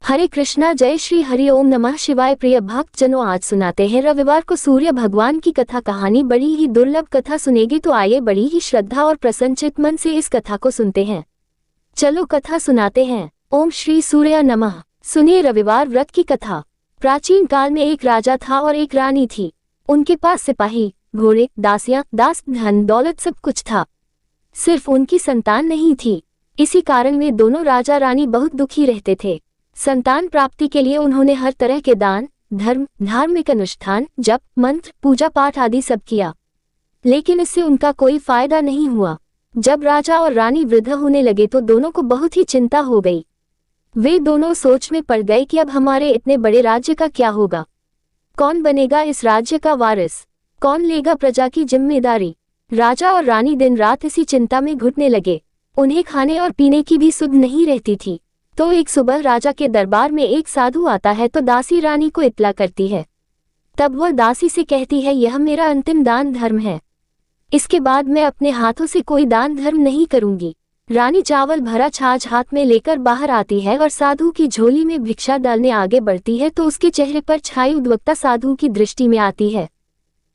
हरे कृष्णा, जय श्री हरि ओम नमः शिवाय। प्रिय भक्त जनों, आज सुनाते हैं रविवार को सूर्य भगवान की कथा। कहानी बड़ी ही दुर्लभ कथा सुनेगी, तो आइए बड़ी ही श्रद्धा और प्रसन्नचित मन से इस कथा को सुनते हैं। चलो कथा सुनाते हैं। ओम श्री सूर्य नमः। सुनिए रविवार व्रत की कथा। प्राचीन काल में एक राजा था और एक रानी थी। उनके पास सिपाही, घोड़े, दासियां, दास, धन दौलत सब कुछ था। सिर्फ उनकी संतान नहीं थी। इसी कारण वे दोनों राजा रानी बहुत दुखी रहते थे। संतान प्राप्ति के लिए उन्होंने हर तरह के दान, धर्म, धार्मिक अनुष्ठान, जप, मंत्र, पूजा पाठ आदि सब किया, लेकिन इससे उनका कोई फायदा नहीं हुआ। जब राजा और रानी वृद्ध होने लगे तो दोनों को बहुत ही चिंता हो गई। वे दोनों सोच में पड़ गए कि अब हमारे इतने बड़े राज्य का क्या होगा। कौन बनेगा इस राज्य का वारिस, कौन लेगा प्रजा की जिम्मेदारी। राजा और रानी दिन रात इसी चिंता में घुटने लगे। उन्हें खाने और पीने की भी सुध नहीं रहती थी। तो एक सुबह राजा के दरबार में एक साधु आता है तो दासी रानी को इत्तला करती है। तब वह दासी से कहती है, यह मेरा अंतिम दान धर्म है, इसके बाद मैं अपने हाथों से कोई दान धर्म नहीं करूंगी। रानी चावल भरा छाछ हाथ में लेकर बाहर आती है और साधु की झोली में भिक्षा डालने आगे बढ़ती है तो उसके चेहरे पर छाई उद्विग्नता साधु की दृष्टि में आती है।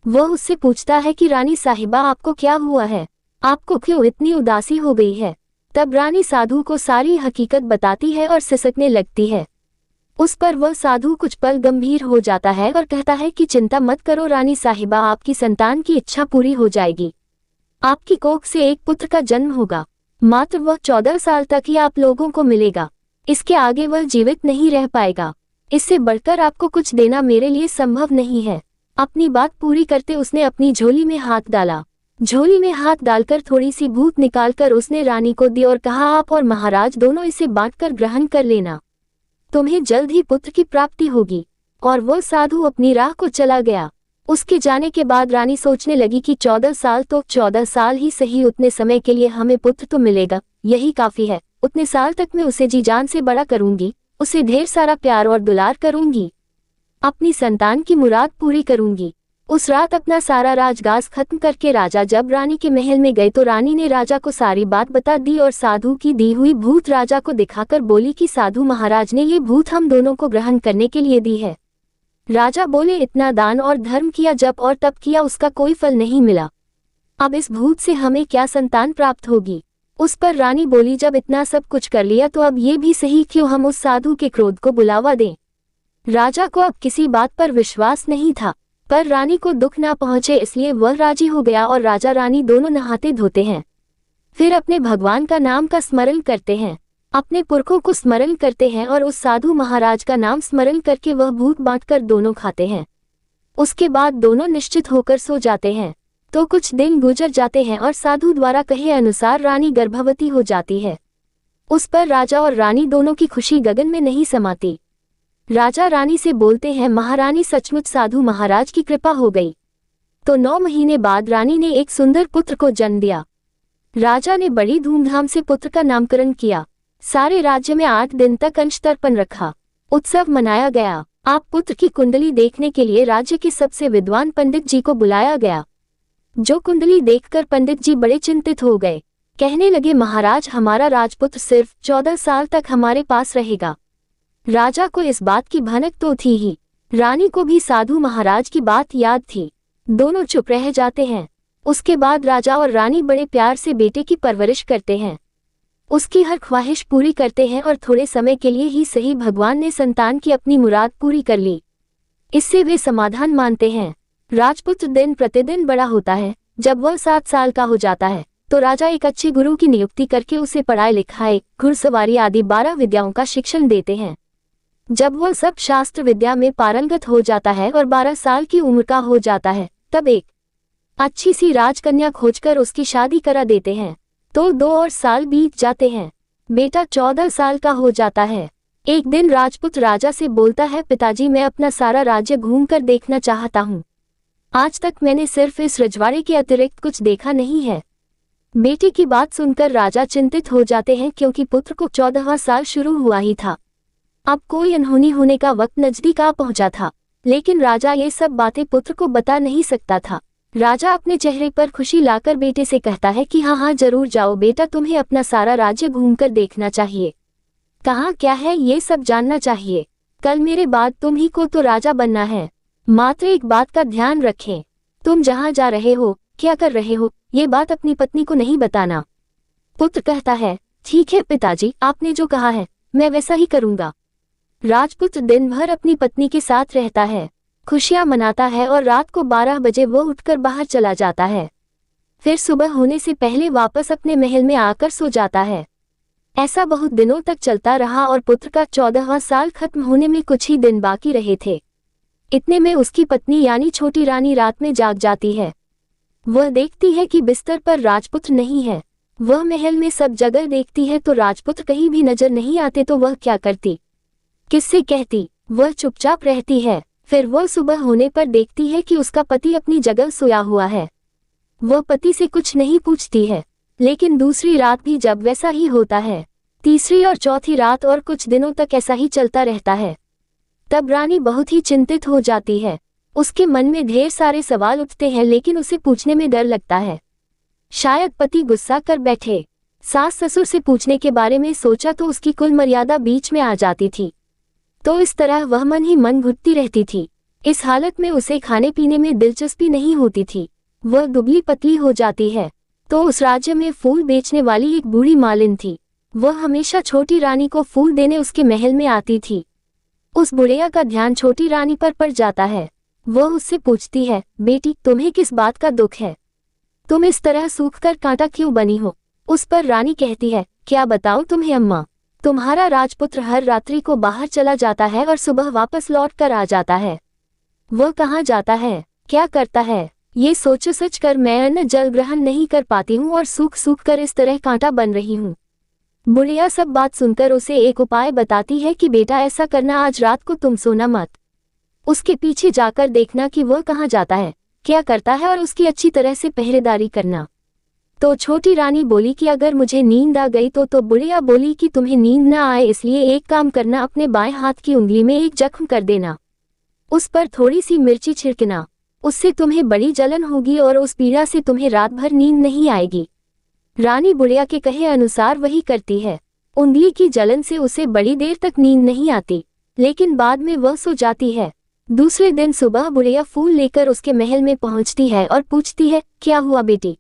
वह उससे पूछता है कि रानी साहिबा, आपको क्या हुआ है, आपको क्यों इतनी उदासी हो गई है। तब रानी साधु को सारी हकीकत बताती है और सिसकने लगती है। उस पर वह साधु कुछ पल गंभीर हो जाता है और कहता है कि चिंता मत करो रानी साहिबा, आपकी संतान की इच्छा पूरी हो जाएगी। आपकी कोख से एक पुत्र का जन्म होगा, मात्र वह 14 साल तक ही आप लोगों को मिलेगा। इसके आगे वह जीवित नहीं रह पाएगा। इससे बढ़कर आपको कुछ देना मेरे लिए संभव नहीं है। अपनी बात पूरी करते उसने अपनी झोली में हाथ डाला। झोली में हाथ डालकर थोड़ी सी भूत निकालकर उसने रानी को दी और कहा, आप और महाराज दोनों इसे बांटकर ग्रहण कर लेना, तुम्हें जल्द ही पुत्र की प्राप्ति होगी। और वह साधु अपनी राह को चला गया। उसके जाने के बाद रानी सोचने लगी कि 14 साल तो 14 साल ही सही, उतने समय के लिए हमें पुत्र तो मिलेगा, यही काफी है। उतने साल तक मैं उसे जी जान से बड़ा करूंगी, उसे ढेर सारा प्यार और दुलार करूंगी, अपनी संतान की मुराद पूरी करूंगी। उस रात अपना सारा राजगास खत्म करके राजा जब रानी के महल में गए तो रानी ने राजा को सारी बात बता दी और साधु की दी हुई भूत राजा को दिखाकर बोली कि साधु महाराज ने ये भूत हम दोनों को ग्रहण करने के लिए दी है। राजा बोले, इतना दान और धर्म किया, जप और तप किया, उसका कोई फल नहीं मिला। अब इस भूत से हमें क्या संतान प्राप्त होगी। उस पर रानी बोली, जब इतना सब कुछ कर लिया तो अब ये भी सही क्यों हम उस साधु के क्रोध को बुलावा दें। राजा को अब किसी बात पर विश्वास नहीं था, पर रानी को दुख ना पहुंचे इसलिए वह राजी हो गया और राजा रानी दोनों नहाते धोते हैं। फिर अपने भगवान का नाम का स्मरण करते हैं, अपने पुरखों को स्मरण करते हैं और उस साधु महाराज का नाम स्मरण करके वह भूत बांटकर दोनों खाते हैं। उसके बाद दोनों निश्चित होकर सो जाते हैं। तो कुछ दिन गुजर जाते हैं और साधु द्वारा कहे अनुसार रानी गर्भवती हो जाती है। उस पर राजा और रानी दोनों की खुशी गगन में नहीं समाती। राजा रानी से बोलते हैं, महारानी सचमुच साधु महाराज की कृपा हो गई। तो 9 महीने बाद रानी ने एक सुंदर पुत्र को जन्म दिया। राजा ने बड़ी धूमधाम से पुत्र का नामकरण किया। सारे राज्य में 8 दिन तक अंशतर्पण रखा, उत्सव मनाया गया। आप पुत्र की कुंडली देखने के लिए राज्य के सबसे विद्वान पंडित जी को बुलाया गया। जो कुंडली देखकर पंडित जी बड़े चिंतित हो गए। कहने लगे, महाराज हमारा राजपुत्र सिर्फ 14 साल तक हमारे पास रहेगा। राजा को इस बात की भनक तो थी ही, रानी को भी साधु महाराज की बात याद थी। दोनों चुप रह जाते हैं। उसके बाद राजा और रानी बड़े प्यार से बेटे की परवरिश करते हैं, उसकी हर ख्वाहिश पूरी करते हैं और थोड़े समय के लिए ही सही भगवान ने संतान की अपनी मुराद पूरी कर ली। इससे वे समाधान मानते हैं। राजपुत्र दिन प्रतिदिन बड़ा होता है। जब वह 7 साल का हो जाता है तो राजा एक अच्छे गुरु की नियुक्ति करके उसे पढ़ाई लिखाई, घुड़सवारी आदि 12 विद्याओं का शिक्षण देते हैं। जब वह सब शास्त्र विद्या में पारंगत हो जाता है और 12 साल की उम्र का हो जाता है तब एक अच्छी सी राजकन्या खोजकर उसकी शादी करा देते हैं। तो 2 और साल बीत जाते हैं। बेटा 14 साल का हो जाता है। एक दिन राजपुत्र राजा से बोलता है, पिताजी मैं अपना सारा राज्य घूमकर देखना चाहता हूँ। आज तक मैंने सिर्फ इस रजवाड़े के अतिरिक्त कुछ देखा नहीं है। बेटे की बात सुनकर राजा चिंतित हो जाते हैं क्योंकि पुत्र को 14वां साल शुरू हुआ ही था। अब कोई अनहोनी होने का वक्त नजदीक आ पहुंचा था, लेकिन राजा ये सब बातें पुत्र को बता नहीं सकता था। राजा अपने चेहरे पर खुशी लाकर बेटे से कहता है कि हाँ हाँ जरूर जाओ बेटा, तुम्हें अपना सारा राज्य घूमकर देखना चाहिए। कहाँ क्या है ये सब जानना चाहिए। कल मेरे बाद तुम ही को तो राजा बनना है। मात्र एक बात का ध्यान रखें, तुम जहाँ जा रहे हो, क्या कर रहे हो, ये बात अपनी पत्नी को नहीं बताना। पुत्र कहता है, ठीक है पिताजी, आपने जो कहा है मैं वैसा ही करूँगा। राजपुत्र दिन भर अपनी पत्नी के साथ रहता है, खुशियां मनाता है और रात को 12 बजे वो उठकर बाहर चला जाता है। फिर सुबह होने से पहले वापस अपने महल में आकर सो जाता है। ऐसा बहुत दिनों तक चलता रहा और पुत्र का 14वां साल खत्म होने में कुछ ही दिन बाकी रहे थे। इतने में उसकी पत्नी यानी छोटी रानी रात में जाग जाती है। वह देखती है कि बिस्तर पर राजपुत्र नहीं है। वह महल में सब जगह देखती है तो राजपुत्र कहीं भी नजर नहीं आते तो वह क्या करती, किससे कहती? वह चुपचाप रहती है। फिर वह सुबह होने पर देखती है कि उसका पति अपनी जगह सोया हुआ है। वह पति से कुछ नहीं पूछती है, लेकिन दूसरी रात भी जब वैसा ही होता है, तीसरी और चौथी रात और कुछ दिनों तक ऐसा ही चलता रहता है। तब रानी बहुत ही चिंतित हो जाती है। उसके मन में ढेर सारे सवाल उठते हैं लेकिन उसे पूछने में डर लगता है। शायद पति गुस्सा कर बैठे। सास ससुर से पूछने के बारे में सोचा तो उसकी कुल मर्यादा बीच में आ जाती थी। तो इस तरह वह मन ही मन घुटती रहती थी। इस हालत में उसे खाने पीने में दिलचस्पी नहीं होती थी। वह दुबली पतली हो जाती है। तो उस राज्य में फूल बेचने वाली एक बूढ़ी मालिन थी। वह हमेशा छोटी रानी को फूल देने उसके महल में आती थी। उस बुढ़िया का ध्यान छोटी रानी पर पड़ जाता है। वह उससे पूछती है, बेटी तुम्हें किस बात का दुख है? तुम इस तरह सूखकर कांटा क्यों बनी हो? उस पर रानी कहती है, क्या बताऊं तुम्हें अम्मा, तुम्हारा राजपुत्र हर रात्रि को बाहर चला जाता है और सुबह वापस लौट कर आ जाता है। वह कहाँ जाता है, क्या करता है, ये सोच कर मैं अन्न जल ग्रहण नहीं कर पाती हूँ और सूख सूख कर इस तरह कांटा बन रही हूँ। बुढ़िया सब बात सुनकर उसे एक उपाय बताती है कि बेटा ऐसा करना, आज रात को तुम सोना मत, उसके पीछे जाकर देखना कि वह कहाँ जाता है, क्या करता है और उसकी अच्छी तरह से पहरेदारी करना। तो छोटी रानी बोली कि अगर मुझे नींद आ गई तो बुढ़िया बोली कि तुम्हें नींद न आए इसलिए एक काम करना, अपने बाएं हाथ की उंगली में एक जख्म कर देना, उस पर थोड़ी सी मिर्ची छिड़कना, उससे तुम्हें बड़ी जलन होगी और उस पीड़ा से तुम्हें रात भर नींद नहीं आएगी। रानी बुढ़िया के कहे अनुसार वही करती है। उंगली की जलन से उसे बड़ी देर तक नींद नहीं आती, लेकिन बाद में वह सो जाती है। दूसरे दिन सुबह बुढ़िया फूल लेकर उसके महल में पहुंचती है और पूछती है, क्या हुआ बेटी,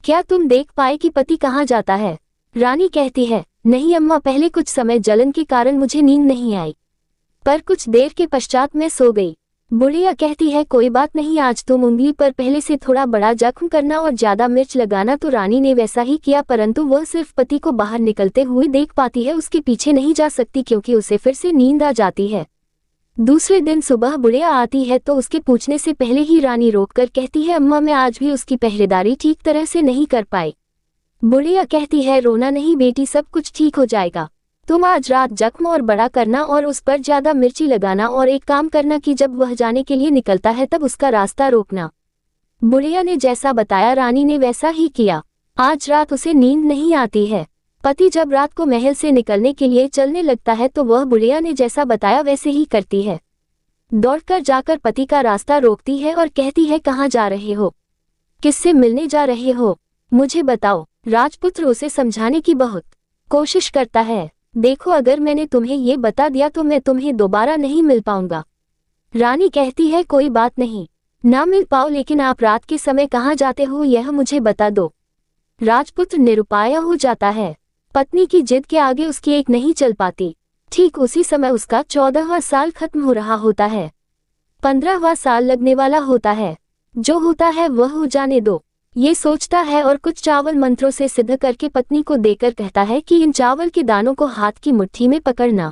क्या तुम देख पाए कि पति कहाँ जाता है? रानी कहती है, नहीं अम्मा, पहले कुछ समय जलन के कारण मुझे नींद नहीं आई, पर कुछ देर के पश्चात मैं सो गई। बुढ़िया कहती है, कोई बात नहीं, आज तुम उंगली पर पहले से थोड़ा बड़ा जख्म करना और ज्यादा मिर्च लगाना। तो रानी ने वैसा ही किया, परंतु वह सिर्फ पति को बाहर निकलते हुए देख पाती है, उसके पीछे नहीं जा सकती क्योंकि उसे फिर से नींद आ जाती है। दूसरे दिन सुबह बुढ़िया आती है तो उसके पूछने से पहले ही रानी रोककर कहती है, अम्मा मैं आज भी उसकी पहरेदारी ठीक तरह से नहीं कर पाई। बुढ़िया कहती है, रोना नहीं बेटी, सब कुछ ठीक हो जाएगा। तुम आज रात जख्म और बड़ा करना और उस पर ज्यादा मिर्ची लगाना और एक काम करना कि जब वह जाने के लिए निकलता है तब उसका रास्ता रोकना। बुढ़िया ने जैसा बताया रानी ने वैसा ही किया। आज रात उसे नींद नहीं आती है। पति जब रात को महल से निकलने के लिए चलने लगता है तो वह बुढ़िया ने जैसा बताया वैसे ही करती है। दौड़कर जाकर पति का रास्ता रोकती है और कहती है, कहाँ जा रहे हो, किससे मिलने जा रहे हो, मुझे बताओ। राजपुत्र उसे समझाने की बहुत कोशिश करता है। देखो, अगर मैंने तुम्हें ये बता दिया तो मैं तुम्हें दोबारा नहीं मिल पाऊंगा। रानी कहती है, कोई बात नहीं, ना मिल पाओ, लेकिन आप रात के समय कहाँ जाते हो यह मुझे बता दो। राजपुत्र निरुपाय हो जाता है। पत्नी की जिद के आगे उसकी एक नहीं चल पाती। ठीक उसी समय उसका 14वां साल खत्म हो रहा होता है। 15वां साल लगने वाला होता है। जो होता है वह हो जाने दो, ये सोचता है और कुछ चावल मंत्रों से सिद्ध करके पत्नी को देकर कहता है कि इन चावल के दानों को हाथ की मुट्ठी में पकड़ना,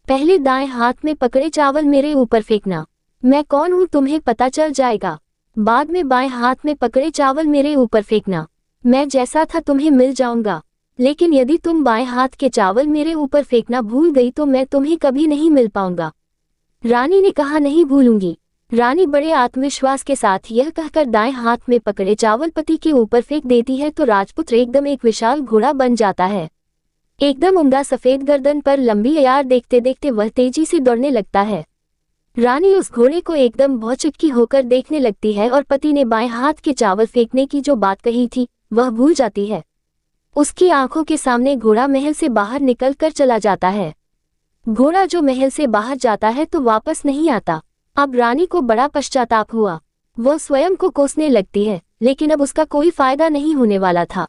पहले दाएं हाथ में पकड़े चावल मेरे ऊपर फेंकना, मैं कौन हूँ तुम्हें पता चल जाएगा। बाद में बाएं हाथ में पकड़े चावल मेरे ऊपर फेंकना, मैं जैसा था तुम्हें मिल जाऊंगा, लेकिन यदि तुम बाएं हाथ के चावल मेरे ऊपर फेंकना भूल गई तो मैं तुम्हें कभी नहीं मिल पाऊंगा। रानी ने कहा, नहीं भूलूंगी। रानी बड़े आत्मविश्वास के साथ यह कहकर दाएं हाथ में पकड़े चावल पति के ऊपर फेंक देती है तो राजपुत्र एकदम एक विशाल घोड़ा बन जाता है। एकदम उम्दा सफेद गर्दन पर लंबी यार देखते देखते वह तेजी से दौड़ने लगता है। रानी उस घोड़े को एकदम भौचक्की होकर देखने लगती है और पति ने बाएं हाथ के चावल फेंकने की जो बात कही थी वह भूल जाती है। उसकी आंखों के सामने घोड़ा महल से बाहर निकल कर चला जाता है। घोड़ा जो महल से बाहर जाता है तो वापस नहीं आता। अब रानी को बड़ा पश्चाताप हुआ। वह स्वयं को कोसने लगती है, लेकिन अब उसका कोई फायदा नहीं होने वाला था।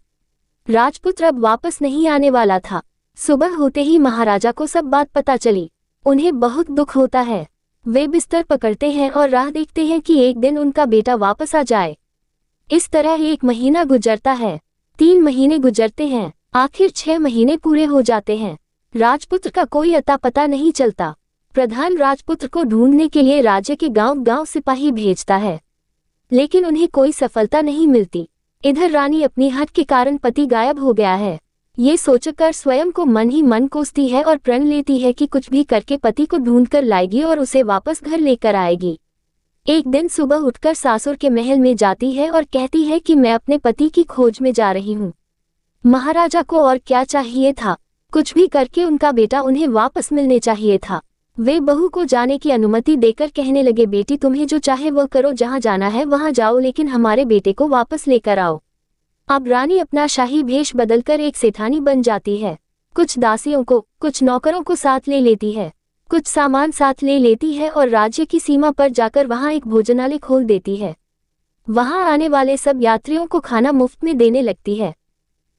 राजपुत्र अब वापस नहीं आने वाला था। सुबह होते ही महाराजा को सब बात पता चली। उन्हें बहुत दुख होता है। वे बिस्तर पकड़ते हैं और राह देखते हैं कि एक दिन उनका बेटा वापस आ जाए। इस तरह 1 महीना गुजरता है, 3 महीने गुजरते हैं, आखिर 6 महीने पूरे हो जाते हैं। राजपुत्र का कोई अता पता नहीं चलता। प्रधान राजपुत्र को ढूंढने के लिए राज्य के गांव-गांव सिपाही भेजता है, लेकिन उन्हें कोई सफलता नहीं मिलती। इधर रानी अपनी हट के कारण पति गायब हो गया है, ये सोचकर स्वयं को मन ही मन कोसती है और प्रण लेती है कि कुछ भी करके पति को ढूंढकर लाएगी और उसे वापस घर लेकर आएगी। एक दिन सुबह उठकर सासुर के महल में जाती है और कहती है कि मैं अपने पति की खोज में जा रही हूँ। महाराजा को और क्या चाहिए था, कुछ भी करके उनका बेटा उन्हें वापस मिलने चाहिए था। वे बहू को जाने की अनुमति देकर कहने लगे, बेटी तुम्हें जो चाहे वह करो, जहाँ जाना है वहाँ जाओ, लेकिन हमारे बेटे को वापस लेकर आओ। अब रानी अपना शाही भेष बदलकर एक सेठानी बन जाती है। कुछ दासियों को, कुछ नौकरों को साथ ले लेती है, कुछ सामान साथ ले लेती है और राज्य की सीमा पर जाकर वहां एक भोजनालय खोल देती है। वहां आने वाले सब यात्रियों को खाना मुफ्त में देने लगती है।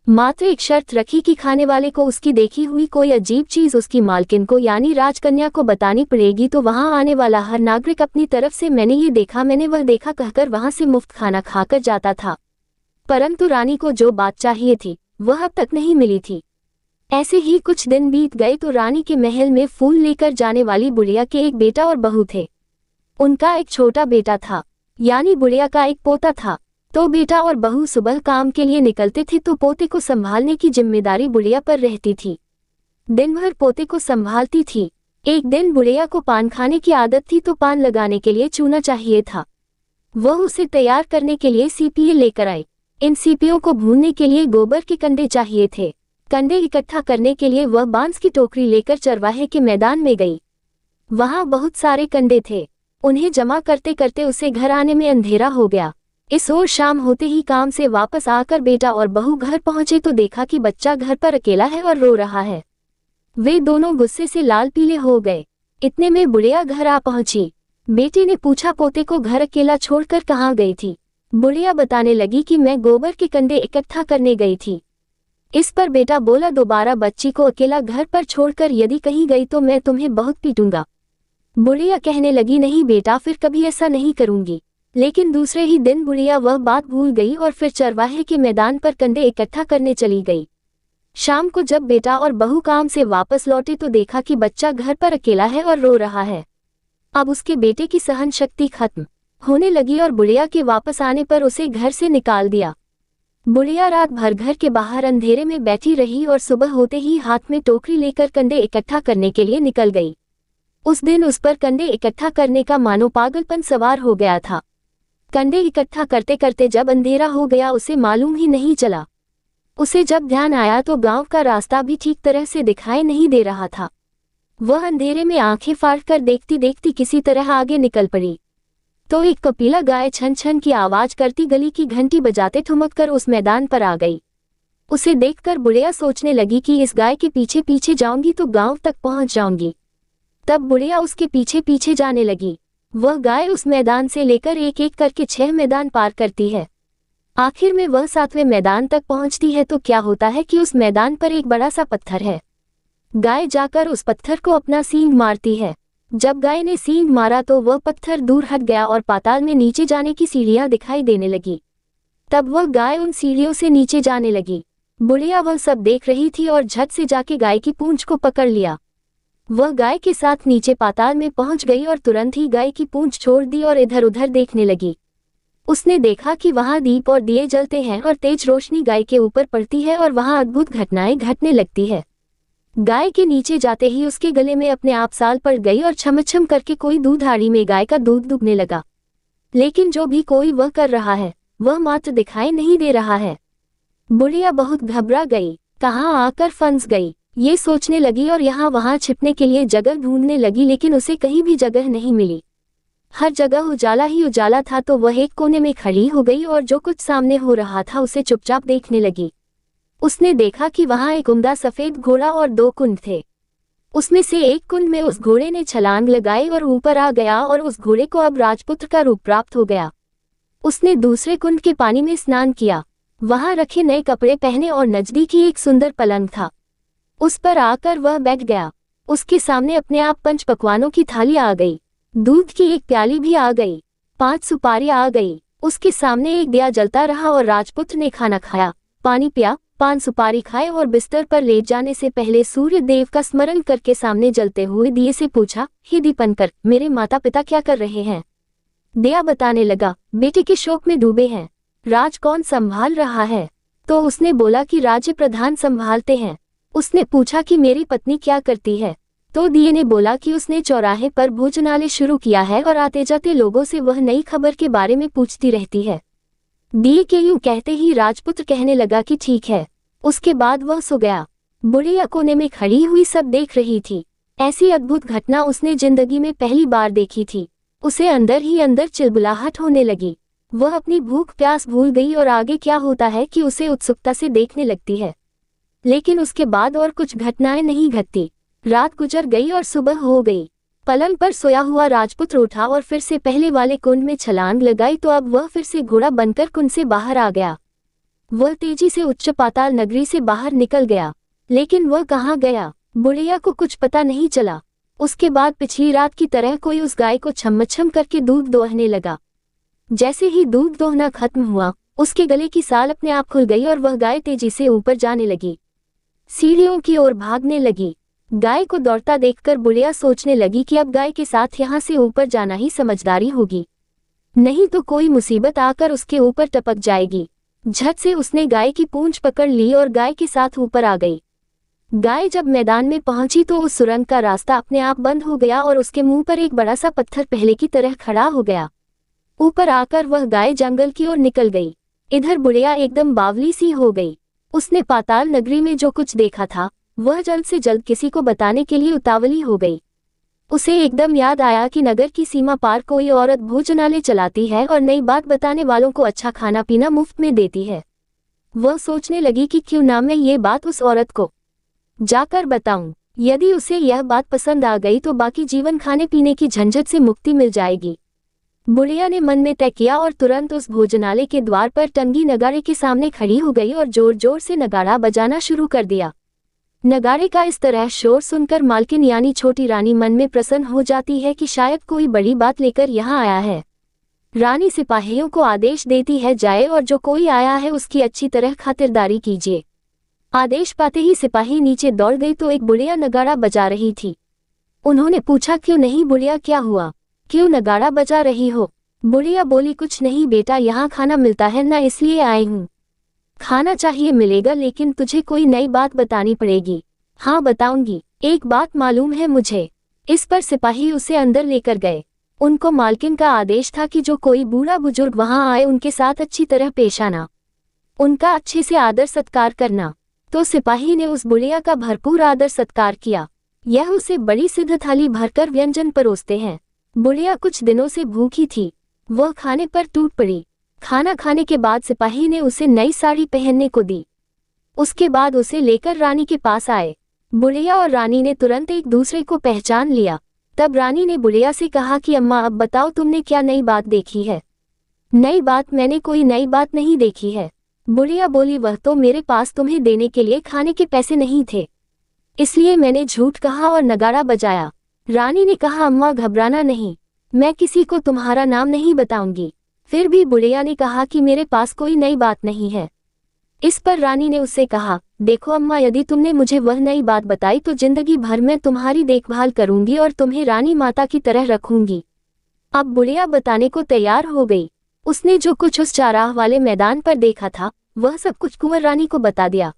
मात्र एक शर्त रखी कि खाने वाले को उसकी देखी हुई कोई अजीब चीज उसकी मालकिन को यानी राजकन्या को बतानी पड़ेगी, तो वहां आने वाला हर नागरिक अपनी तरफ से मैंने ये देखा, मैंने वह देखा कहकर वहां से मुफ्त खाना खाकर जाता था। परंतु रानी को जो बात चाहिए थी वह अब तक नहीं मिली थी। ऐसे ही कुछ दिन बीत गए तो रानी के महल में फूल लेकर जाने वाली बुढ़िया के एक बेटा और बहू थे। उनका एक छोटा बेटा था, यानी बुढ़िया का एक पोता था। तो बेटा और बहू सुबह काम के लिए निकलते थे तो पोते को संभालने की जिम्मेदारी बुढ़िया पर रहती थी। दिन भर पोते को संभालती थी। एक दिन बुढ़िया को पान खाने की आदत थी तो पान लगाने के लिए चूना चाहिए था। वह उसे तैयार करने के लिए सीपिये लेकर आई। इन सीपियों को भूनने के लिए गोबर के कंडे चाहिए थे। कंडे इकट्ठा करने के लिए वह बांस की टोकरी लेकर चरवाहे के मैदान में गई। वहां बहुत सारे कंडे थे। उन्हें जमा करते करते उसे घर आने में अंधेरा हो गया। इस ओर शाम होते ही काम से वापस आकर बेटा और बहू घर पहुंचे तो देखा कि बच्चा घर पर अकेला है और रो रहा है। वे दोनों गुस्से से लाल पीले हो गए। इतने में बुढ़िया घर आ पहुंची। बेटे ने पूछा, पोते को घर अकेला छोड़कर कहाँ गई थी? बुढ़िया बताने लगी कि मैं गोबर के कंडे इकट्ठा करने गई थी। इस पर बेटा बोला, दोबारा बच्ची को अकेला घर पर छोड़कर यदि कहीं गई तो मैं तुम्हें बहुत पीटूंगा। बुढ़िया कहने लगी, नहीं बेटा, फिर कभी ऐसा नहीं करूंगी। लेकिन दूसरे ही दिन बुढ़िया वह बात भूल गई और फिर चरवाहे के मैदान पर कंडे इकट्ठा करने चली गई। शाम को जब बेटा और बहू काम से वापस लौटे तो देखा कि बच्चा घर पर अकेला है और रो रहा है। अब उसके बेटे की सहन शक्ति खत्म होने लगी और बुढ़िया के वापस आने पर उसे घर से निकाल दिया। बुढ़िया रात भर घर के बाहर अंधेरे में बैठी रही और सुबह होते ही हाथ में टोकरी लेकर कंडे इकट्ठा करने के लिए निकल गई। उस दिन उस पर कंडे इकट्ठा करने का मानो पागलपन सवार हो गया था। कंडे इकट्ठा करते करते जब अंधेरा हो गया उसे मालूम ही नहीं चला। उसे जब ध्यान आया तो गांव का रास्ता भी ठीक तरह से दिखाई नहीं दे रहा था। वह अंधेरे में आंखें फाड़कर देखती देखती किसी तरह आगे निकल पड़ी तो एक कपिला गाय छन छन की आवाज करती गली की घंटी बजाते ठुमक कर उस मैदान पर आ गई। उसे देखकर बुढ़िया सोचने लगी कि इस गाय के पीछे पीछे जाऊंगी तो गांव तक पहुंच जाऊंगी। तब बुढ़िया उसके पीछे पीछे जाने लगी। वह गाय उस मैदान से लेकर एक एक करके 6 मैदान पार करती है। आखिर में वह 7वें मैदान तक पहुंचती है तो क्या होता है कि उस मैदान पर एक बड़ा सा पत्थर है। गाय जाकर उस पत्थर को अपना सींग मारती है। जब गाय ने सींग मारा तो वह पत्थर दूर हट गया और पाताल में नीचे जाने की सीढ़ियां दिखाई देने लगी। तब वह गाय उन सीढ़ियों से नीचे जाने लगी। बुढ़िया वह सब देख रही थी और झट से जाके गाय की पूंछ को पकड़ लिया। वह गाय के साथ नीचे पाताल में पहुंच गई और तुरंत ही गाय की पूंछ छोड़ दी और इधर उधर देखने लगी। उसने देखा कि वहां दीप और दिए जलते हैं और तेज रोशनी गाय के ऊपर पड़ती है और वहां अद्भुत घटनाएं घटने लगती है। गाय के नीचे जाते ही उसके गले में अपने आप साल पड़ गई और छमछम करके कोई दूधाड़ी में गाय का दूध दुबने लगा। लेकिन जो भी कोई वह कर रहा है वह मात्र दिखाई नहीं दे रहा है। बुढ़िया बहुत घबरा गई, कहाँ आकर फंस गई ये सोचने लगी और यहाँ वहां छिपने के लिए जगह ढूंढने लगी, लेकिन उसे कहीं भी जगह नहीं मिली। हर जगह उजाला ही उजाला था तो वह एक कोने में खड़ी हो गई और जो कुछ सामने हो रहा था उसे चुपचाप देखने लगी। उसने देखा कि वहां एक उम्दा सफेद घोड़ा और 2 कुंड थे। उसमें से एक कुंड में उस घोड़े ने छलांग लगाई और ऊपर आ गया और उस घोड़े को अब राजपुत्र का रूप प्राप्त हो गया। उसने दूसरे कुंड के पानी में स्नान किया। वहां रखे नए कपड़े पहने और नजदीक ही एक सुंदर पलंग था, उस पर आकर वह बैठ गया। उसके सामने अपने आप 5 पकवानों की थाली आ गई, दूध की एक प्याली भी आ गई, 5 सुपारी आ गई। उसके सामने एक दिया जलता रहा और राजपुत्र ने खाना खाया, पानी पिया, 5 सुपारी खाए और बिस्तर पर लेट जाने से पहले सूर्य देव का स्मरण करके सामने जलते हुए दिए से पूछा, हे दीपंकर, मेरे माता पिता क्या कर रहे हैं? दिया बताने लगा, बेटे के शोक में डूबे हैं। राज कौन संभाल रहा है? तो उसने बोला कि राज्य प्रधान संभालते हैं। उसने पूछा कि मेरी पत्नी क्या करती है? तो दिए ने बोला कि उसने चौराहे पर भोजनालय शुरू किया है और आते जाते लोगों से वह नई खबर के बारे में पूछती रहती है। दिए के यूं कहते ही राजपुत्र कहने लगा कि ठीक है। उसके बाद वह सो गया। बुढ़िया कोने में खड़ी हुई सब देख रही थी। ऐसी अद्भुत घटना उसने जिंदगी में पहली बार देखी थी। उसे अंदर ही अंदर चिलबुलाहट होने लगी। वह अपनी भूख प्यास भूल गई और आगे क्या होता है कि उसे उत्सुकता से देखने लगती है। लेकिन उसके बाद और कुछ घटनाएं नहीं घटती। रात गुजर गई और सुबह हो गई। पलंग पर सोया हुआ राजपुत्र उठा और फिर से पहले वाले कुंड में छलांग लगाई तो अब वह फिर से घोड़ा बनकर कुंड से बाहर आ गया। वह तेजी से उच्च पाताल नगरी से बाहर निकल गया, लेकिन वह कहाँ गया बुढ़िया को कुछ पता नहीं चला। उसके बाद पिछली रात की तरह कोई उस गाय को छम करके दूध दोहने लगा। जैसे ही दूध दोहना खत्म हुआ, उसके गले की साल अपने आप खुल गई और वह गाय तेजी से ऊपर जाने लगी, सीढ़ियों की ओर भागने लगी। गाय को दौड़ता देखकर बुढ़िया सोचने लगी कि अब गाय के साथ यहाँ से ऊपर जाना ही समझदारी होगी, नहीं तो कोई मुसीबत आकर उसके ऊपर टपक जाएगी। झट से उसने गाय की पूंछ पकड़ ली और गाय के साथ ऊपर आ गई। गाय जब मैदान में पहुंची तो उस सुरंग का रास्ता अपने आप बंद हो गया और उसके मुंह पर एक बड़ा सा पत्थर पहले की तरह खड़ा हो गया। ऊपर आकर वह गाय जंगल की ओर निकल गई। इधर बुढ़िया एकदम बावली सी हो गई। उसने पाताल नगरी में जो कुछ देखा था वह जल्द से जल्द किसी को बताने के लिए उतावली हो गई। उसे एकदम याद आया कि नगर की सीमा पार कोई औरत भोजनालय चलाती है और नई बात बताने वालों को अच्छा खाना पीना मुफ्त में देती है। वह सोचने लगी कि क्यों ना मैं ये बात उस औरत को जाकर बताऊं। यदि उसे यह बात पसंद आ गई तो बाकी जीवन खाने पीने की झंझट से मुक्ति मिल जाएगी। बुढ़िया ने मन में तय किया और तुरंत उस भोजनालय के द्वार पर टंगी नगाड़े के सामने खड़ी हो गई और जोर जोर से नगाड़ा बजाना शुरू कर दिया। नगाड़े का इस तरह शोर सुनकर मालकिन यानी छोटी रानी मन में प्रसन्न हो जाती है कि शायद कोई बड़ी बात लेकर यहाँ आया है। रानी सिपाहियों को आदेश देती है, जाए और जो कोई आया है उसकी अच्छी तरह खातिरदारी कीजिए। आदेश पाते ही सिपाही नीचे दौड़ गई तो एक बुढ़िया नगाड़ा बजा रही थी। उन्होंने पूछा, क्यों नहीं बुढ़िया, क्या हुआ, क्यों नगाड़ा बजा रही हो? बुढ़िया बोली, कुछ नहीं बेटा, यहाँ खाना मिलता है ना, इसलिए आई हूँ। खाना चाहिए मिलेगा, लेकिन तुझे कोई नई बात बतानी पड़ेगी। हाँ बताऊंगी, एक बात मालूम है मुझे। इस पर सिपाही उसे अंदर लेकर गए। उनको मालकिन का आदेश था कि जो कोई बूढ़ा बुजुर्ग वहां आए उनके साथ अच्छी तरह पेश आना, उनका अच्छे से आदर सत्कार करना। तो सिपाही ने उस बुढ़िया का भरपूर आदर सत्कार किया। यह उसे बड़ी सिद्ध थाली भरकर व्यंजन परोसते हैं। बुढ़िया कुछ दिनों से भूखी थी, वह खाने पर टूट पड़ी। खाना खाने के बाद सिपाही ने उसे नई साड़ी पहनने को दी। उसके बाद उसे लेकर रानी के पास आए। बुढ़िया और रानी ने तुरंत एक दूसरे को पहचान लिया। तब रानी ने बुढ़िया से कहा कि अम्मा, अब बताओ तुमने क्या नई बात देखी है? नई बात? मैंने कोई नई बात नहीं देखी है। बुढ़िया बोली, वह तो मेरे पास तुम्हें देने के लिए खाने के पैसे नहीं थे, इसलिए मैंने झूठ कहा और नगाड़ा बजाया। रानी ने कहा, अम्मा घबराना नहीं, मैं किसी को तुम्हारा नाम नहीं बताऊंगी। फिर भी बुढ़िया ने कहा कि मेरे पास कोई नई बात नहीं है। इस पर रानी ने उससे कहा, देखो अम्मा, यदि तुमने मुझे वह नई बात बताई तो जिंदगी भर मैं तुम्हारी देखभाल करूंगी और तुम्हें रानी माता की तरह रखूंगी। अब बुढ़िया बताने को तैयार हो गई। उसने जो कुछ उस चाराह वाले मैदान पर देखा था वह सब कुछ कुंवर रानी को बता दिया।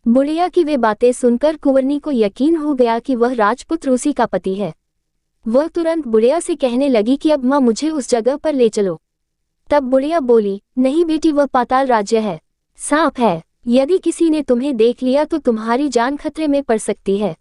बुढ़िया की वे बातें सुनकर कुंवरनी को यकीन हो गया कि वह राजपुत्र उसी का पति है। वह तुरंत बुढ़िया से कहने लगी कि अब माँ मुझे उस जगह पर ले चलो। तब बुढ़िया बोली, नहीं बेटी, वह पाताल राज्य है, सांप है, यदि किसी ने तुम्हें देख लिया तो तुम्हारी जान खतरे में पड़ सकती है।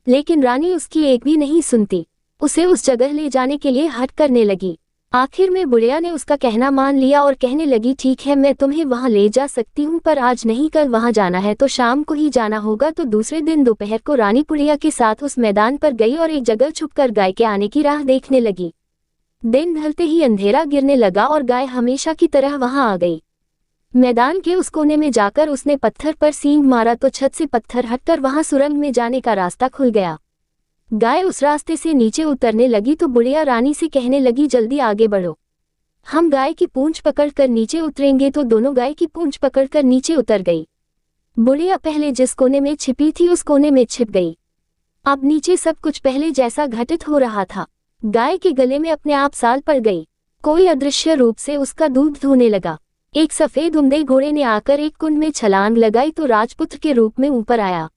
लेकिन रानी उसकी एक भी नहीं सुनती, उसे उस जगह ले जाने के लिए हट करने लगी। आखिर में बुढ़िया ने उसका कहना मान लिया और कहने लगी, ठीक है मैं तुम्हें वहां ले जा सकती हूँ, पर आज नहीं, कल वहां जाना है तो शाम को ही जाना होगा। तो दूसरे दिन दोपहर को रानी बुढ़िया के साथ उस मैदान पर गई और एक जगह छुपकर गाय के आने की राह देखने लगी। दिन ढलते ही अंधेरा गिरने लगा और गाय हमेशा की तरह वहां आ गई। मैदान के उस कोने में जाकर उसने पत्थर पर सींग मारा तो छत से पत्थर हटकर वहां सुरंग में जाने का रास्ता खुल गया। गाय उस रास्ते से नीचे उतरने लगी तो बुढ़िया रानी से कहने लगी, जल्दी आगे बढ़ो, हम गाय की पूंछ पकड़कर नीचे उतरेंगे। तो दोनों गाय की पूंछ पकड़कर नीचे उतर गई। बुढ़िया पहले जिस कोने में छिपी थी उस कोने में छिप गई। अब नीचे सब कुछ पहले जैसा घटित हो रहा था। गाय के गले में अपने आप साल पड़ गई। कोई अदृश्य रूप से उसका दूध धोने लगा। एक सफेद उम्दे घोड़े ने आकर एक कुंड में छलांग लगाई तो राजपुत्र के रूप में ऊपर आया।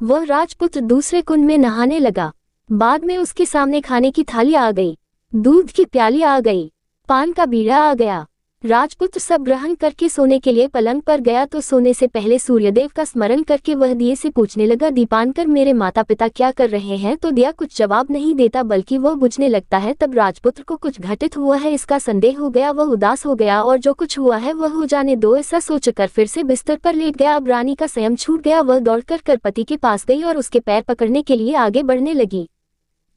वह राजपुत्र दूसरे कुंड में नहाने लगा। बाद में उसके सामने खाने की थाली आ गई, दूध की प्याली आ गई, पान का बीड़ा आ गया। राजपुत्र सब ग्रहण करके सोने के लिए पलंग पर गया तो सोने से पहले सूर्यदेव का स्मरण करके वह दिए से पूछने लगा, दीपांकर मेरे माता पिता क्या कर रहे हैं? तो दिया कुछ जवाब नहीं देता बल्कि वह बुझने लगता है। तब राजपुत्र को कुछ घटित हुआ है इसका संदेह हो गया। वह उदास हो गया और जो कुछ हुआ है वह हो जाने दो ऐसा सोचकर फिर से बिस्तर पर लेट गया। अब रानी का संयम छूट गया। वह दौड़कर कर पति के पास गई और उसके पैर पकड़ने के लिए आगे बढ़ने लगी।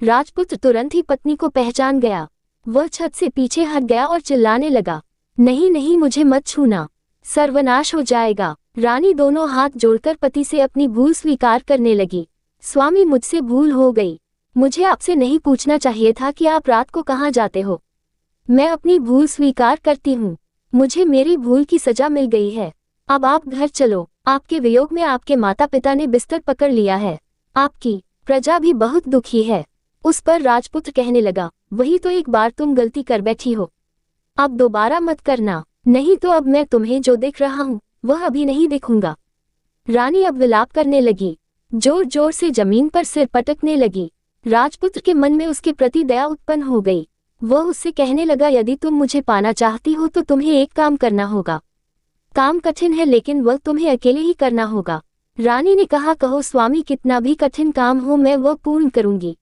राजपुत्र तुरंत ही पत्नी को पहचान गया। वह छत से पीछे हट गया और चिल्लाने लगा, नहीं नहीं मुझे मत छूना, सर्वनाश हो जाएगा। रानी दोनों हाथ जोड़कर पति से अपनी भूल स्वीकार करने लगी। स्वामी मुझसे भूल हो गई, मुझे आपसे नहीं पूछना चाहिए था कि आप रात को कहाँ जाते हो। मैं अपनी भूल स्वीकार करती हूँ, मुझे मेरी भूल की सजा मिल गई है। अब आप घर चलो, आपके वियोग में आपके माता पिता ने बिस्तर पकड़ लिया है, आपकी प्रजा भी बहुत दुखी है। उस पर राजपुत्र कहने लगा, वही तो एक बार तुम गलती कर बैठी हो, अब दोबारा मत करना, नहीं तो अब मैं तुम्हें जो देख रहा हूँ वह अभी नहीं देखूंगा। रानी अब विलाप करने लगी, जोर जोर से जमीन पर सिर पटकने लगी। राजपुत्र के मन में उसके प्रति दया उत्पन्न हो गई। वह उससे कहने लगा, यदि तुम मुझे पाना चाहती हो तो तुम्हें एक काम करना होगा। काम कठिन है लेकिन वह तुम्हें अकेले ही करना होगा। रानी ने कहा, कहो स्वामी, कितना भी कठिन काम हो मैं वह पूर्ण करूंगी।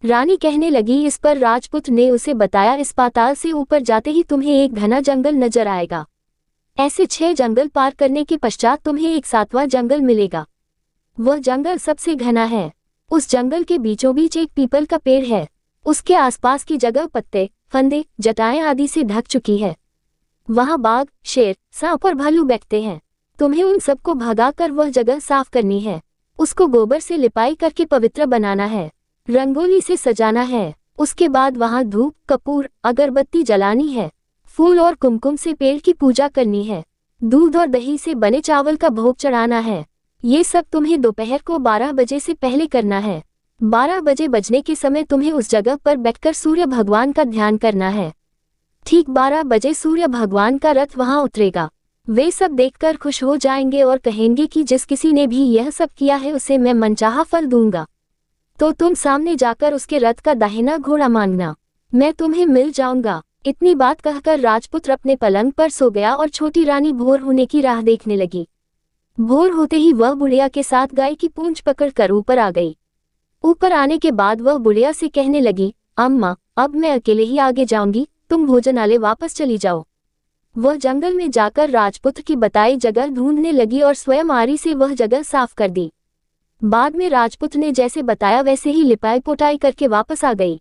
रानी कहने लगी। इस पर राजपुत्र ने उसे बताया, इस पाताल से ऊपर जाते ही तुम्हें एक घना जंगल नजर आएगा। ऐसे 6 जंगल पार करने के पश्चात तुम्हें एक 7वां जंगल मिलेगा। वह जंगल सबसे घना है। उस जंगल के बीचों बीच एक पीपल का पेड़ है। उसके आसपास की जगह पत्ते, फंदे, जटाएं आदि से ढक चुकी है। वहां बाघ, शेर, सांप और भालू बैठते हैं। तुम्हें उन सबको भगाकर वह जगह साफ करनी है। उसको गोबर से लिपाई करके पवित्र बनाना है, रंगोली से सजाना है। उसके बाद वहां धूप, कपूर, अगरबत्ती जलानी है। फूल और कुमकुम से पेड़ की पूजा करनी है। दूध और दही से बने चावल का भोग चढ़ाना है। ये सब तुम्हें दोपहर को 12 बजे से पहले करना है। 12 बजे बजने के समय तुम्हें उस जगह पर बैठकर सूर्य भगवान का ध्यान करना है। ठीक 12 बजे सूर्य भगवान का रथ वहां उतरेगा। वे सब देखकर खुश हो जाएंगे और कहेंगे कि जिस किसी ने भी यह सब किया है उसे मैं मनचाहा फल दूंगा। तो तुम सामने जाकर उसके रथ का दाहिना घोड़ा मांगना, मैं तुम्हें मिल जाऊंगा। इतनी बात कहकर राजपुत्र अपने पलंग पर सो गया और छोटी रानी भोर होने की राह देखने लगी। भोर होते ही वह बुढ़िया के साथ गाय की पूंछ पकड़कर ऊपर आ गई। ऊपर आने के बाद वह बुढ़िया से कहने लगी, अम्मा, अब मैं अकेले ही आगे जाऊंगी, तुम भोजनालय वापस चली जाओ। वह जंगल में जाकर राजपुत्र की बताई जगह ढूंढने लगी और स्वयं आरी से वह जगह साफ कर दी। बाद में राजपुत्र ने जैसे बताया वैसे ही लिपाई पोताई करके वापस आ गई।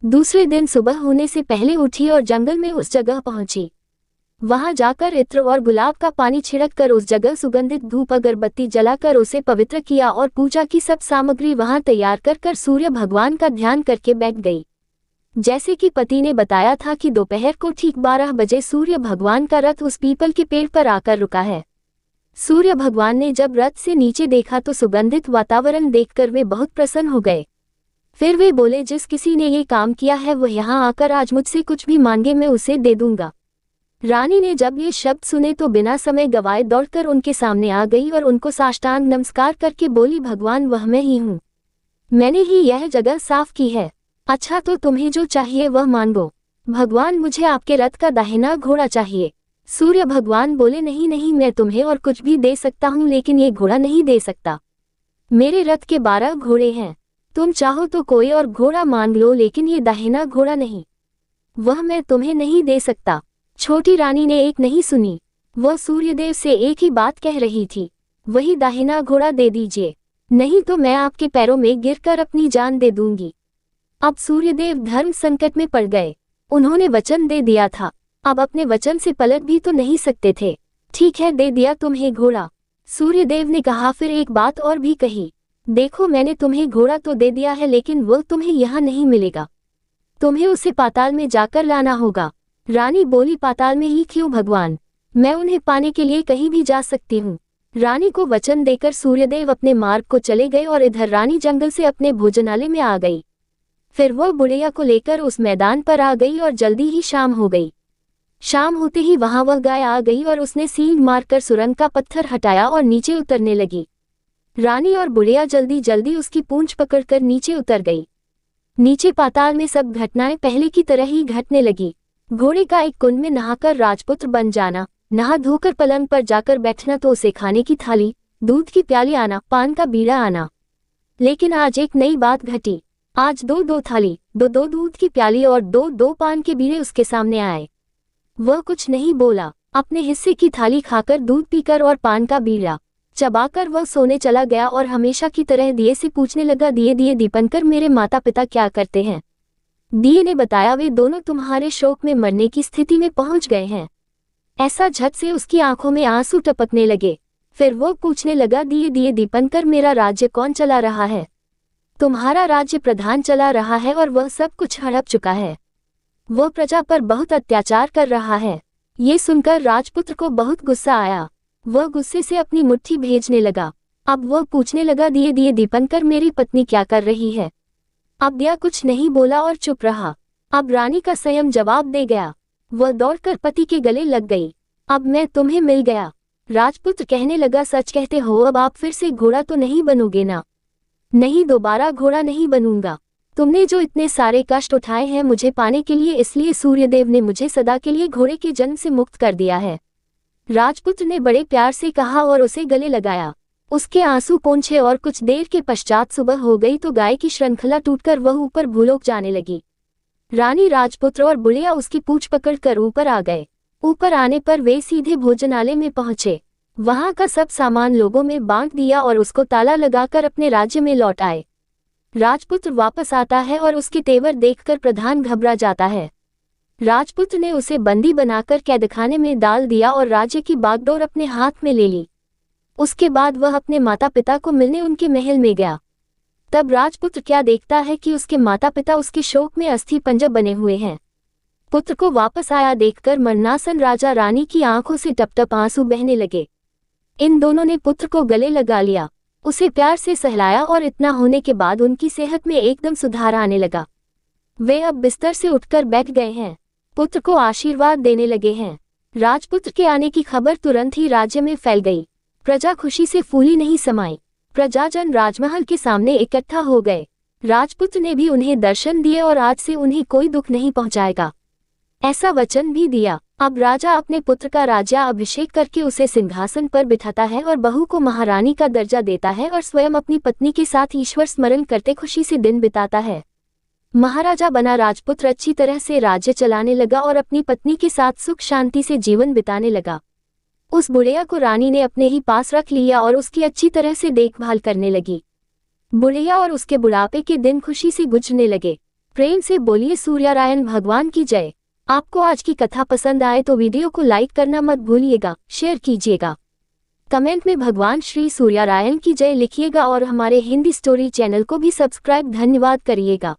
दूसरे दिन सुबह होने से पहले उठी और जंगल में उस जगह पहुंची। वहां जाकर इत्र और गुलाब का पानी छिड़क कर उस जगह सुगंधित धूप अगरबत्ती जलाकर उसे पवित्र किया और पूजा की सब सामग्री वहां तैयार कर सूर्य भगवान का ध्यान करके बैठ गई। जैसे कि पति ने बताया था कि दोपहर को ठीक 12 बजे सूर्य भगवान का रथ उस पीपल के पेड़ पर आकर रुका है। सूर्य भगवान ने जब रथ से नीचे देखा तो सुगंधित वातावरण देखकर वे बहुत प्रसन्न हो गए। फिर वे बोले, जिस किसी ने ये काम किया है वह यहाँ आकर आज मुझसे कुछ भी मांगे मैं उसे दे दूंगा। रानी ने जब ये शब्द सुने तो बिना समय गवाए दौड़कर उनके सामने आ गई और उनको साष्टांग नमस्कार करके बोली, भगवान वह मैं ही हूँ, मैंने ही यह जगह साफ की है। अच्छा तो तुम्हें जो चाहिए वह मांगो। भगवान मुझे आपके रथ का दाहिना घोड़ा चाहिए। सूर्य भगवान बोले, नहीं नहीं, मैं तुम्हें और कुछ भी दे सकता हूँ लेकिन ये घोड़ा नहीं दे सकता। मेरे रथ के 12 घोड़े हैं, तुम चाहो तो कोई और घोड़ा मांग लो लेकिन ये दाहिना घोड़ा नहीं। वह मैं तुम्हें नहीं दे सकता। छोटी रानी ने एक नहीं सुनी। वह सूर्यदेव से एक ही बात कह रही थी, वही दाहिना घोड़ा दे दीजिए, नहीं तो मैं आपके पैरों में गिरकर अपनी जान दे दूंगी। अब सूर्यदेव धर्म संकट में पड़ गए। उन्होंने वचन दे दिया था, अब अपने वचन से पलट भी तो नहीं सकते थे। ठीक है, दे दिया तुम्हें घोड़ा। सूर्यदेव ने कहा, फिर एक बात और भी कही, देखो मैंने तुम्हें घोड़ा तो दे दिया है, लेकिन वो तुम्हें यहाँ नहीं मिलेगा, तुम्हें उसे पाताल में जाकर लाना होगा। रानी बोली, पाताल में ही क्यों भगवान, मैं उन्हें पाने के लिए कहीं भी जा सकती हूँ। रानी को वचन देकर सूर्यदेव अपने मार्ग को चले गए और इधर रानी जंगल से अपने भोजनालय में आ गई। फिर वह बुढ़िया को लेकर उस मैदान पर आ गई और जल्दी ही शाम हो गई। शाम होते ही वहां वह गाय आ गई और उसने सींग मारकर सुरंग का पत्थर हटाया और नीचे उतरने लगी। रानी और बुढ़िया जल्दी जल्दी उसकी पूंछ पकड़कर नीचे उतर गई। नीचे पाताल में सब घटनाएं पहले की तरह ही घटने लगी। घोड़े का एक कुंड में नहाकर राजपुत्र बन जाना, नहा धोकर पलंग पर जाकर बैठना तो उसे खाने की थाली, दूध की प्याली आना, पान का बीड़ा आना। लेकिन आज एक नई बात घटी। आज दो दो थाली, दो दो दूध की प्याली और दो दो पान के बीड़े उसके सामने आए। वह कुछ नहीं बोला, अपने हिस्से की थाली खाकर, दूध पीकर और पान का बीड़ा चबाकर वह सोने चला गया और हमेशा की तरह दिए से पूछने लगा, दिए दिए दीपनकर, मेरे माता पिता क्या करते हैं? दिए ने बताया, वे दोनों तुम्हारे शोक में मरने की स्थिति में पहुंच गए हैं। ऐसा झट से उसकी आंखों में आंसू टपकने लगे। फिर वो पूछने लगा, दिए दिए दीपनकर, मेरा राज्य कौन चला रहा है? तुम्हारा राज्य प्रधान चला रहा है और वह सब कुछ हड़प चुका है। वह प्रजा पर बहुत अत्याचार कर रहा है। ये सुनकर राजपुत्र को बहुत गुस्सा आया। वह गुस्से से अपनी मुट्ठी भेजने लगा। अब वह पूछने लगा, दिए दिए दीपनकर, मेरी पत्नी क्या कर रही है? अब दिया कुछ नहीं बोला और चुप रहा। अब रानी का संयम जवाब दे गया। वह दौड़कर पति के गले लग गई। अब मैं तुम्हें मिल गया। राजपुत्र कहने लगा, सच कहते हो, अब आप फिर से घोड़ा तो नहीं बनोगे ना? नहीं, दोबारा घोड़ा नहीं बनूंगा। तुमने जो इतने सारे कष्ट उठाए हैं मुझे पाने के लिए, इसलिए सूर्यदेव ने मुझे सदा के लिए घोड़े के जन्म से मुक्त कर दिया है। राजपुत्र ने बड़े प्यार से कहा और उसे गले लगाया। उसके आंसू पोंछे और कुछ देर के पश्चात सुबह हो गई तो गाय की श्रृंखला टूटकर वह ऊपर भूलोक जाने लगी। रानी, राजपुत्र और बुढ़िया उसकी पूंछ पकड़कर ऊपर आ गए। ऊपर आने पर वे सीधे भोजनालय में पहुंचे। वहां का सब सामान लोगों में बांट दिया और उसको ताला लगाकर अपने राज्य में लौट आए। राजपुत्र वापस आता है और उसके तेवर देखकर प्रधान घबरा जाता है। राजपुत्र ने उसे बंदी बनाकर कैदखाने में डाल दिया और राज्य की बागडोर अपने हाथ में ले ली। उसके बाद वह अपने माता पिता को मिलने उनके महल में गया। तब राजपुत्र क्या देखता है कि उसके माता पिता उसके शोक में अस्थि पंजर बने हुए हैं। पुत्र को वापस आया देखकर मरनासन राजा रानी की आंखों से टप टप आंसू बहने लगे। इन दोनों ने पुत्र को गले लगा लिया, उसे प्यार से सहलाया और इतना होने के बाद उनकी सेहत में एकदम सुधार आने लगा। वे अब बिस्तर से उठकर बैठ गए हैं, पुत्र को आशीर्वाद देने लगे हैं। राजपुत्र के आने की खबर तुरंत ही राज्य में फैल गई। प्रजा खुशी से फूली नहीं समाई। प्रजाजन राजमहल के सामने इकट्ठा हो गए। राजपुत्र ने भी उन्हें दर्शन दिए और आज से उन्हें कोई दुख नहीं पहुंचाएगा, ऐसा वचन भी दिया। अब राजा अपने पुत्र का राज्याभिषेक करके उसे सिंहासन पर बिठाता है और बहू को महारानी का दर्जा देता है और स्वयं अपनी पत्नी के साथ ईश्वर स्मरण करते खुशी से दिन बिताता है। महाराजा बना राजपुत्र अच्छी तरह से राज्य चलाने लगा और अपनी पत्नी के साथ सुख शांति से जीवन बिताने लगा। उस बुढ़िया को रानी ने अपने ही पास रख लिया और उसकी अच्छी तरह से देखभाल करने लगी। बुढ़िया और उसके बुढ़ापे के दिन खुशी से गुजरने लगे। प्रेम से बोलिए सूर्यनारायण भगवान की जय। आपको आज की कथा पसंद आए तो वीडियो को लाइक करना मत भूलिएगा, शेयर कीजिएगा, कमेंट में भगवान श्री सूर्यनारायण की जय लिखिएगा और हमारे हिंदी स्टोरी चैनल को भी सब्सक्राइब धन्यवाद करिएगा।